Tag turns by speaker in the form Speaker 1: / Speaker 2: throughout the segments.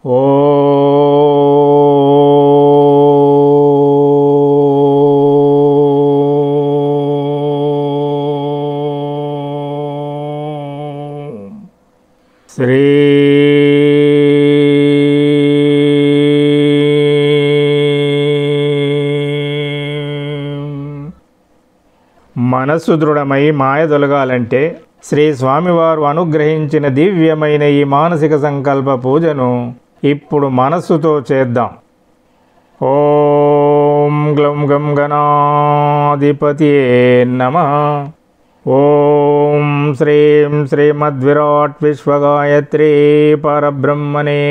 Speaker 1: శ్రీ మనస్సు దృఢమై మాయ తొలగాలంటే శ్రీ స్వామివారు అనుగ్రహించిన దివ్యమైన ఈ మానసిక సంకల్ప పూజను ఇప్పుడు మనస్సుతో చేద్దాం. ఓం గ్లం గం గణాధిపతియే నమః. ఓం శ్రీం శ్రీమద్విరాట్ విశ్వగాయత్రీ పరబ్రహ్మణే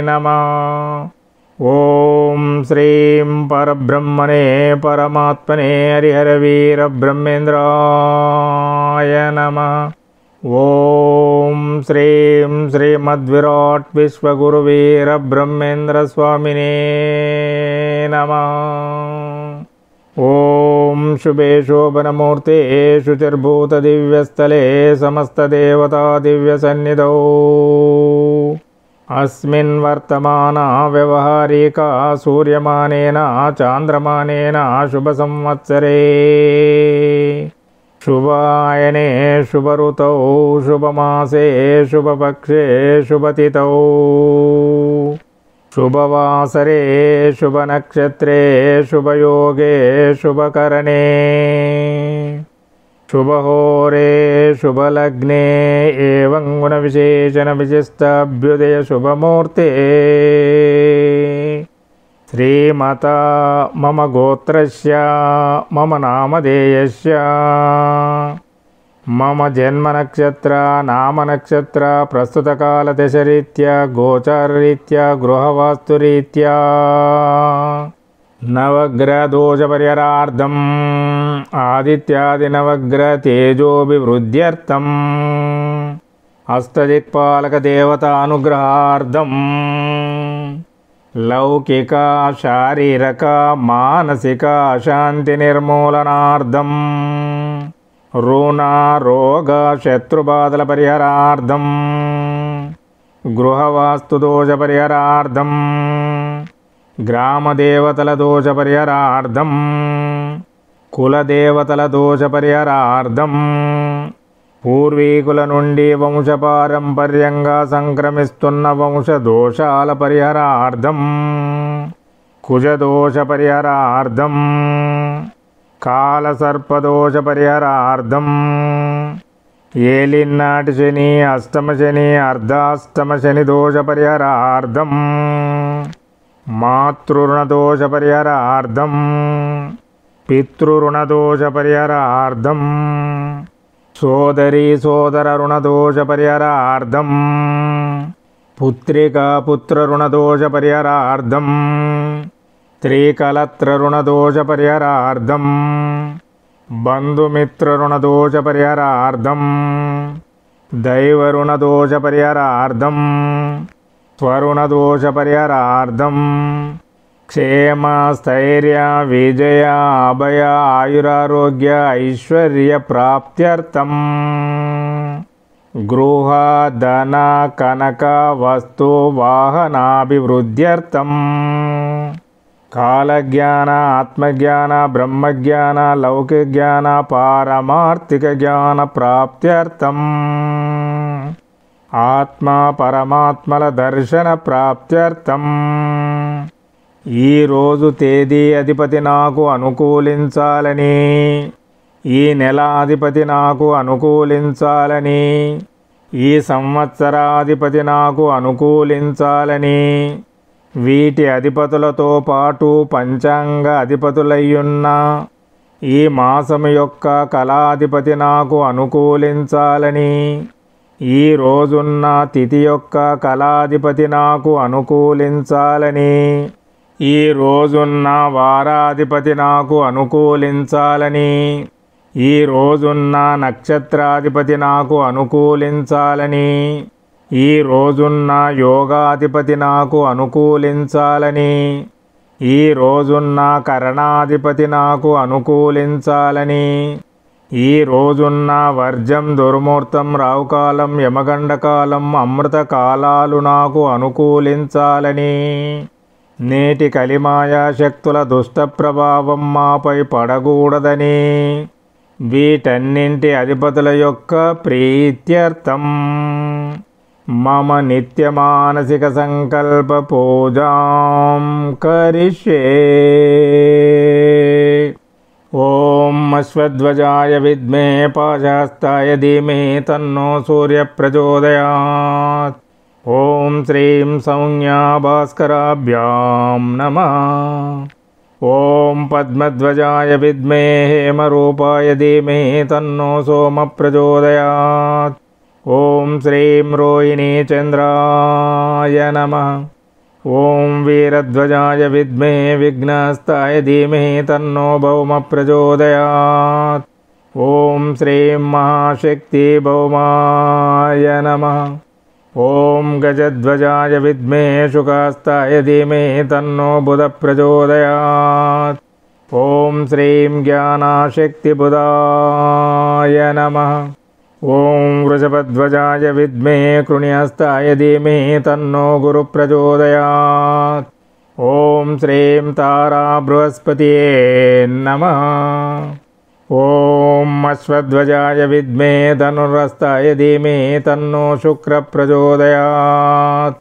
Speaker 1: నమః. ఓం శ్రీం పరబ్రహ్మణే పరమాత్మనే హరిహరవీర బ్రహ్మేంద్రాయ నమః. ఓం శ్రీం శ్రీమద్విరాట్ విశ్వగురువీర బ్రహ్మేంద్ర స్వామినే నమః. ఓం శుభే శోభనమూర్తే శుచిర్భూత దివ్యస్థలే సమస్తదేవతా దివ్యసన్నిధౌ అస్మిన్ వర్తమాన వ్యవహారిక సూర్యమానేన చాంద్రమానేన శుభ సంవత్సరే శుభాయనే శుభరుతౌ శుభమాసే శుభపక్షే శుభతిథౌ శుభవాసరే శుభనక్షత్రే శుభయోగే శుభకరణే శుభహోరే శుభలగ్నే ఏవం గుణ విశేషణ విశిష్టాభ్యుదయ శుభమూర్తే శ్రీమత మమ గోత్రస్య మమ నామధేయస్య మమ జన్మనక్షత్ర నామనక్షత్ర ప్రస్తుతకాల దశరీత్యా గోచారరీత్యా గృహవాస్తురీత్యా నవగ్రహదోషపరిహారార్థం ఆదిత్యాది నవగ్రహ తేజోభివృద్ధ్యర్థం అష్టదిక్పాలక దేవత అనుగ్రహార్థం లౌకిక శారీరక మానసిక శాంతి నిర్మూలనార్థం రుణ రోగ శత్రుబాధల పరిహారార్థం గృహవాస్తు దోష పరిహారార్థం గ్రామదేవతల దోష పరిహారార్థం కులదేవతల దోష పరిహారార్థం పూర్వీకుల నుండి వంశపారంపర్యంగా సంక్రమిస్తున్న వంశ దోషాల పరిహారార్థం కుజదోష పరిహారార్థం కాలసర్పదోష పరిహారార్థం ఏలినాటి శని అష్టమ శని అర్ధాష్టమ శని దోష పరిహారార్థం మాతృరుణదోష పరిహారార్థం పితృరుణదోష పరిహారార్థం సోదరీ సోదర రుణదోష పరిహారార్థం పుత్రికా పుత్ర రుణదోష పరిహారార్థం స్త్రీకలత్ర రుణదోష పరిహారార్థం బంధుమిత్ర రుణదోష పరిహారార్థం దైవ రుణదోష పరిహారార్థం స్వరుణదోష పరిహారార్థం క్షేమ స్థైర్య విజయ అభయ ఆయురారోగ్య ఐశ్వర్య ప్రాప్త్యర్థం గృహ ధన కనక వస్తు వాహనాభివృద్ధ్యర్థం కాలజ్ఞాన ఆత్మజ్ఞాన బ్రహ్మజ్ఞాన లౌకిక జ్ఞాన పారమార్థిక జ్ఞాన ప్రాప్త్యర్థం ఆత్మ పరమాత్మల దర్శన ప్రాప్త్యర్థం ఈరోజు తేదీ అధిపతి నాకు అనుకూలించాలని ఈ నెల అధిపతి నాకు అనుకూలించాలని ఈ సంవత్సరాధిపతి నాకు అనుకూలించాలని వీటి అధిపతులతో పాటు పంచాంగ అధిపతులయ్యున్న ఈ మాసము యొక్క కళాధిపతి నాకు అనుకూలించాలని ఈ రోజున్న తిథి యొక్క కళాధిపతి నాకు అనుకూలించాలని ఈ రోజున్న వారాధిపతి నాకు అనుకూలించాలని ఈ రోజున్న నక్షత్రాధిపతి నాకు అనుకూలించాలని ఈ రోజున్న యోగాధిపతి నాకు అనుకూలించాలని ఈ రోజున్న కరణాధిపతి నాకు అనుకూలించాలని ఈ రోజున్న వర్జం, దుర్ముహూర్తం, రావుకాలం, యమగండకాలం, అమృత కాలాలు నాకు అనుకూలించాలని, నేటి కలిమాయా శక్తుల దుష్ట ప్రభావం మాపై పడకూడదని, వీటన్నింటి అధిపతుల యొక్క ప్రీత్యర్థం మమ నిత్య మానసిక సంకల్ప పూజాం కరిష్యే. ఓం అశ్వధ్వజాయ విద్మే పాశాస్తాయ ధీమహి తన్నో సూర్య ప్రచోదయాత్. ఓం శ్రీం సౌమ్యా భాస్కరాభ్యాం నమః. ఓం పద్మధ్వజాయ విద్మే హేమరూపాయ ధీమహి తన్నో సోమ ప్రచోదయాత్. ఓం శ్రీం రోహిణీ చంద్రాయ నమః. ఓం వీరధ్వజాయ విద్మే విఘ్నస్తాయ ధీమహి తన్నో భౌమ ప్రచోదయాత్. ఓం శ్రీం మహాశక్తి భౌమాయ నమః. ఓం గజధ్వజాయ విద్మే శుకాస్తాయ ధీమహి తన్నో బుధ ప్రచోదయాత్. ఓం శ్రీం జ్ఞానశక్తి బుధాయ నమః. ఓం వృషభధ్వజాయ విద్మే కృణ్యస్తాయ ధీమహి తన్నో గురు ప్రచోదయాత్. ఓం శ్రీం తారా బృహస్పతియే నమః. ఓం అశ్వధ్వజాయ విద్మే ధనుర్హస్తాయ ధీమహి తన్నో శుక్ర ప్రచోదయాత్.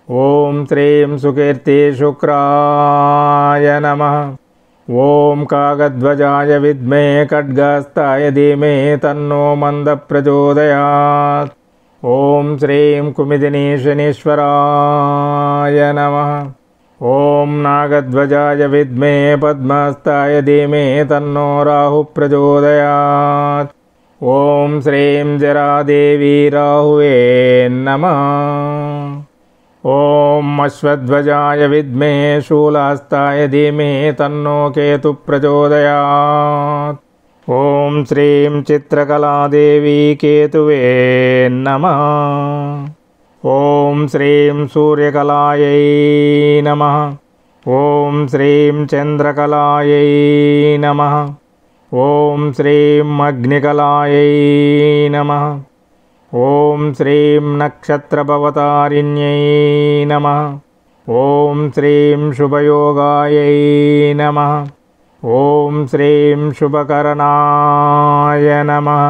Speaker 1: ఓం శ్రీం సుకీర్తి శుక్రాయ నమః. ఓం కాగధ్వజాయ విద్మే ఖడ్గహస్తాయ ధీమహి తన్నో మంద ప్రచోదయాత్. ఓం శ్రీం కుమిదినీ శనీశ్వరాయ నమః. ఓం నాగధ్వజాయ విద్మే పద్మహస్తాయ ధీమహి తన్నో రాహు ప్రచోదయాత్. ఓం శ్రీం జరాదేవి రాహువే నమః. ఓం అశ్వధ్వజాయ విద్మే శూలహస్తాయ ధీమహి తన్నో కేతు ప్రచోదయాత్. ఓం శ్రీం చిత్రకళాదేవి కేతువే నమః. ఓం శ్రీం సూర్యకళాయై నమః. ఓం శ్రీం చంద్రకళాయై నమః. ఓం శ్రీం అగ్నికళాయై నమః. ఓం శ్రీం నక్షత్రభవతారిణ్యై నమః. ఓం శ్రీం శుభయోగాయై నమః. ఓం శ్రీం శుభకరణాయ నమః.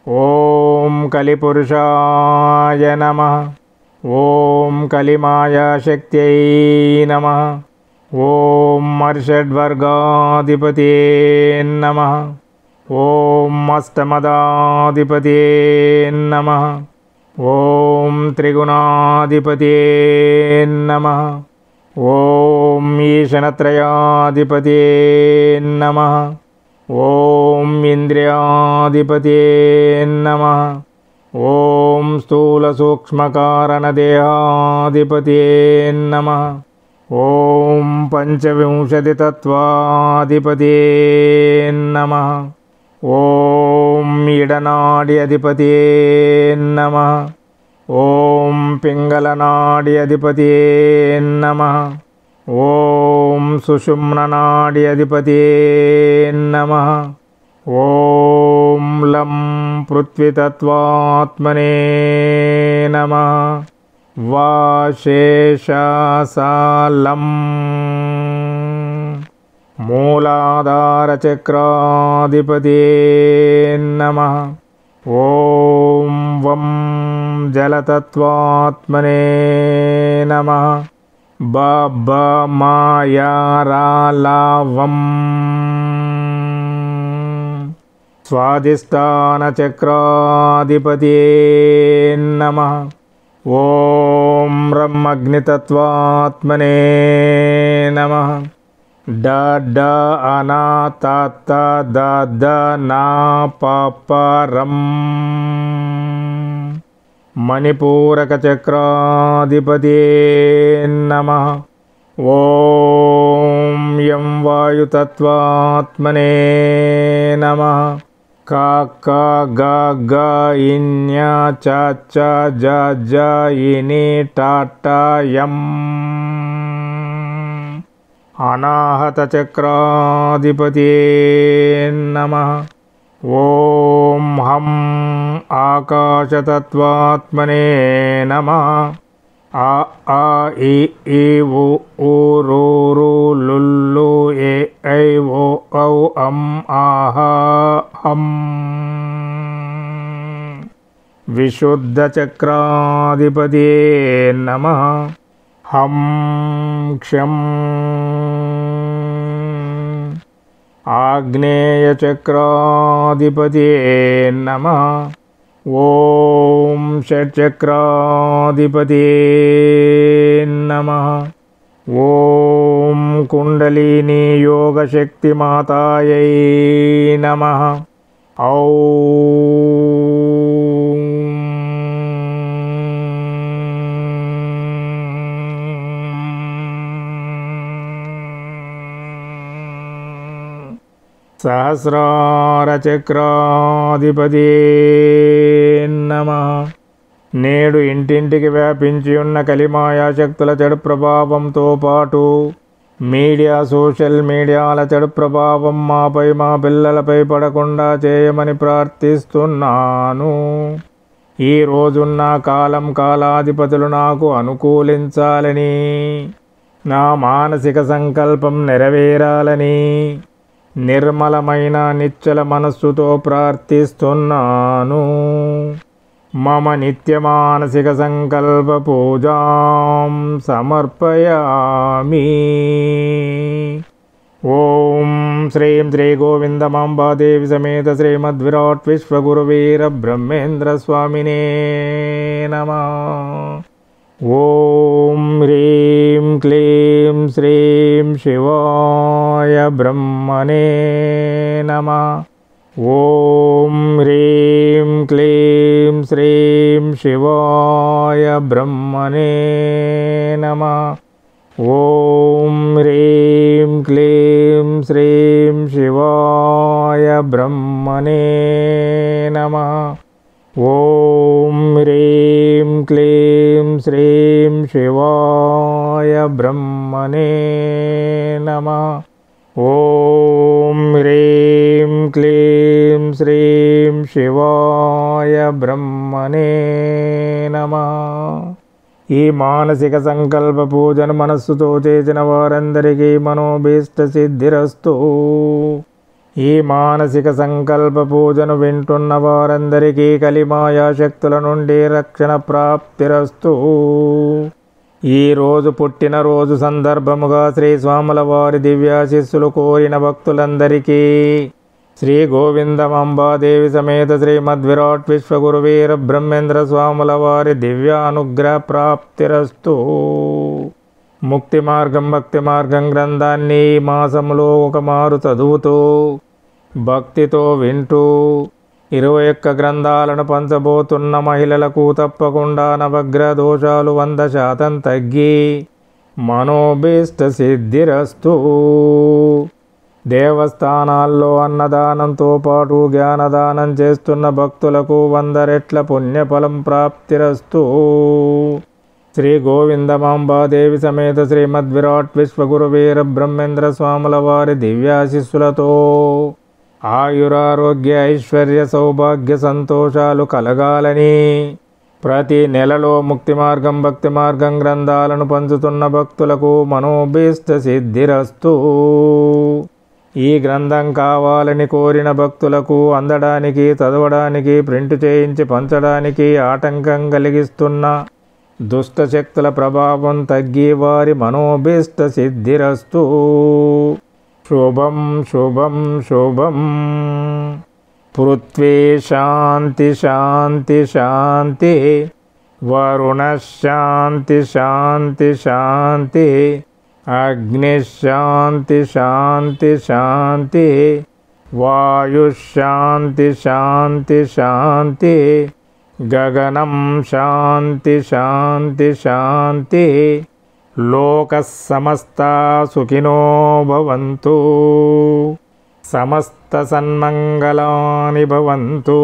Speaker 1: ఓం కలిపురుషాయ నమః. ఓం కలిమాయాశక్త్యై నమః. ఓం మర్షడ్వర్గాధిపతే నమః. ఓం అష్టమదాధిపతే నమః. ఓం త్రిగుణాధిపతే నమః. ఓం ఈశనత్రయాధిపతే నమః. ఓం ఇంద్రియాధిపతే నమః. ఓం స్థూల సూక్ష్మకారణదేహాధిపతే నమః. ఓం పంచవింశతితత్వాధిపతే నమః. ఓం ఇడనాడి అధిపతే నమః. ఓం పింగళనాడి అధిపతే నమః. ఓం సుషుమ్ననాడి అధిపతే నమః. ఓం లం పృథ్వీతత్వాత్మనే నమః. వాశేషాసాలం మూలాధారచక్రాధిపతే నమః. ఓం వం జలతత్వాత్మనే నమః. బమాయారాలావం స్వాధిష్టానచక్రాధిపతే నమః. ఓం రం అగ్నితత్వాత్మనే నమః. డ డ అనాతత ద ద నా ప రం మణిపూరక చక్రాధిపతే నమః. ఓం యం వాయుతత్వాత్మనే నమః. క క గ గ ఇన్య చ చ జ జ ఇని ట ట యం అనాహత చక్రాధిపతే నమః. ఓం హం ఆకాశతత్వాత్మనే నమః. ఆ ఆ ఇ ఈ ఉ ఊ రు రు లుల్లు ఏ ఐ ఓ ఔ అం ఆహ హం. విశుద్ధ చక్రాధిపతియే నమః. హం క్షం. ఆగ్నేయ చక్రాధిపతియే నమః. ఓం షట్చక్రాధిపతియే నమః. ఓం కుండలినీ యోగశక్తి మాతాయై నమః. ఔం సహస్రార చక్రాధిపతియే నమః. నేడు ఇంటింటికి వ్యాపించి ఉన్న కలిమాయా శక్తుల చెడు ప్రభావంతో పాటు సోషల్ మీడియాల చెడు ప్రభావం మాపై మా పిల్లలపై పడకుండా చేయమని ప్రార్థిస్తున్నాను. ఈ రోజున్న కాలాధిపతులు నాకు అనుకూలించాలని, నా మానసిక సంకల్పం నెరవేరాలని నిర్మలమైన నిశ్చల మనస్సుతో ప్రార్థిస్తున్నాను. మమ నిత్య మానసిక సంకల్ప పూజాం సమర్పయామి. ఓం శ్రీం శ్రీ గోవిందమాంబాదేవి సమేత శ్రీమద్విరాట్ విశ్వగురువీర బ్రహ్మేంద్ర స్వామినే నమః. ఓం హ్రీం క్లీం శ్రీం శివాయ బ్రహ్మణే నమః. ఓం హ్రీం క్లీం శ్రీం శివాయ బ్రహ్మణే నమః. ఓం హ్రీం క్లీం శ్రీం శివాయ బ్రహ్మణే నమః. ఓం హ్రీం క్లీం శ్రీం శివాయ బ్రహ్మణే నమః. ఓం హ్రీం క్లీం శ్రీం శివాయ బ్రహ్మణే నమః. ఈ మానసిక సంకల్ప పూజను మనస్సుతో చేసిన వారందరికీ మనోభీష్ట సిద్ధిరస్తు. ఈ మానసిక సంకల్ప పూజను వింటున్న వారందరికీ కలిమాయా శక్తుల నుండి రక్షణ ప్రాప్తిరస్తు. ఈరోజు పుట్టినరోజు సందర్భముగా శ్రీ స్వాముల వారి దివ్యాశిస్సులు కోరిన భక్తులందరికీ శ్రీ గోవిందమాంబాదేవి సమేత శ్రీమద్విరాట్ విశ్వగురువీర బ్రహ్మేంద్ర స్వాముల వారి దివ్యానుగ్రహ ప్రాప్తిరస్తు. ముక్తి మార్గం భక్తి మార్గం గ్రంథాన్ని ఈ మాసములో ఒక మారు చదువుతూ భక్తితో వింటూ 21 గ్రంథాలను పంచబోతున్న మహిళలకు తప్పకుండా నవగ్రహ దోషాలు 100% తగ్గి మనోభీష్ట సిద్ధిరస్తు. దేవస్థానాల్లో అన్నదానంతో పాటు జ్ఞానదానం చేస్తున్న భక్తులకు 100 రెట్ల పుణ్యఫలం ప్రాప్తిరస్తు. శ్రీ గోవిందమాంబాదేవి సమేత శ్రీమద్విరాట్ విశ్వగురువీర బ్రహ్మేంద్ర స్వాముల వారి దివ్యాశిస్సులతో ఆయురారోగ్య ఐశ్వర్య సౌభాగ్య సంతోషాలు కలగాలని ప్రతి నెలలో ముక్తి మార్గం భక్తి మార్గం గ్రంథాలను పంచుతున్న భక్తులకు మనోభీష్ట సిద్ధిరస్తు. ఈ గ్రంథం కావాలని కోరిన భక్తులకు అందడానికి చదవడానికి ప్రింట్ చేయించి పంచడానికి ఆటంకం కలిగిస్తున్న దుష్టశక్తుల ప్రభావం తగ్గి వారి మనోభీష్ట సిద్ధిరస్తు. శుభం శుభం శుభం. పృథ్వీ శాంతి శాంతి శాంతి. వరుణ శాంతి శాంతి శాంతి. అగ్ని శాంతి శాంతి శాంతి. వాయు శాంతి శాంతి శాంతి. గగనం శాంతి శాంతి శాంతి. లోక సమస్త సుఖినో భవంతు. సమస్త సన్మంగళాని భవంతు.